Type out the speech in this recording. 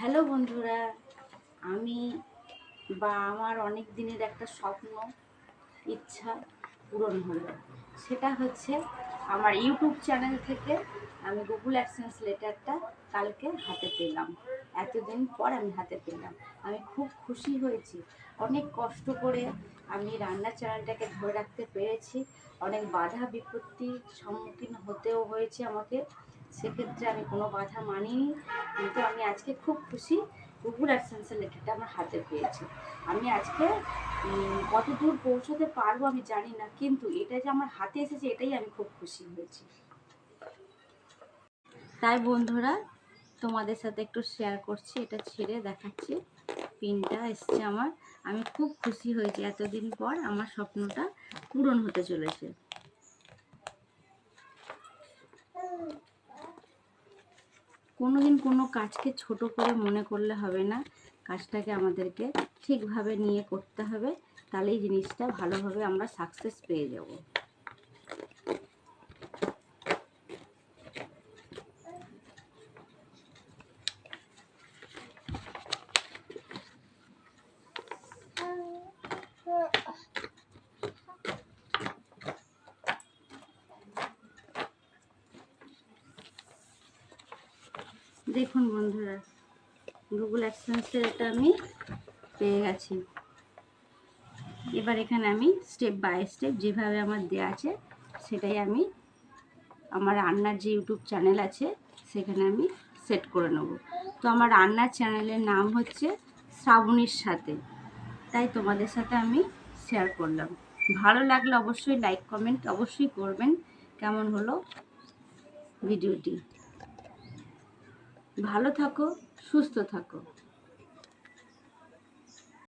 Hello বন্ধুরা, আমি আমার অনেক দিনের একটা স্বপ্ন, ইচ্ছা পূরণ হলো। সেটা হচ্ছে আমার ইউটিউব চ্যানেল থেকে আমি গুগল অ্যাডসেন্স লেটারটা কালকে হাতে পেলাম। এতদিন পর আমি হাতে পেলাম, আমি খুব খুশি হয়েছি। অনেক কষ্ট করে আমি রান্নার চ্যানেলটাকে ধরে রাখতে পেরেছি। অনেক বাধা বিপত্তির সম্মুখীন হতেও হয়েছে আমাকে, সেক্ষেত্রে আমি কোনো বাধা মানিনি, কিন্তু আমি আজকে খুব খুশি। গুগল অ্যাডসেন্সের লেটারটা আমার হাতে পেয়েছি। আমি আজকে কত দূর পৌঁছতে পারবো আমি জানি না, কিন্তু এটা যে আমার হাতে এসেছে এটাই আমি খুব খুশি হয়েছি। তাই বন্ধুরা, তোমাদের সাথে একটু শেয়ার করছি, এটা ছেড়ে দেখাচ্ছি। পিনটা এসছে আমার, আমি খুব খুশি হয়েছি। এতদিন পর আমার স্বপ্নটা পূরণ হতে চলেছে। কোনোদিন কোনো কাজকে ছোট করে মনে করলে হবে না, কাজটাকে আমাদেরকে ঠিকভাবে নিয়ে করতে হবে, তাহলেই জিনিসটা ভালোভাবে আমরা সাকসেস পেয়ে যাব। দেখুন বন্ধুরা, গুগল অ্যাডসেন্সের এটা আমি পেয়ে গেছি। এবার এখানে আমি স্টেপ বাই স্টেপ যেভাবে আমার দেওয়া আছে সেটাই আমি আমার রান্নার যে ইউটিউব চ্যানেল আছে সেখানে আমি সেট করে নেব। তো আমার রান্নার চ্যানেলের নাম হচ্ছে শ্রাবণীর সাথে, তাই তোমাদের সাথে আমি শেয়ার করলাম। ভালো লাগলে অবশ্যই লাইক কমেন্ট অবশ্যই করবেন। কেমন হলো ভিডিওটি? ভালো থাকো, সুস্থ থাকো।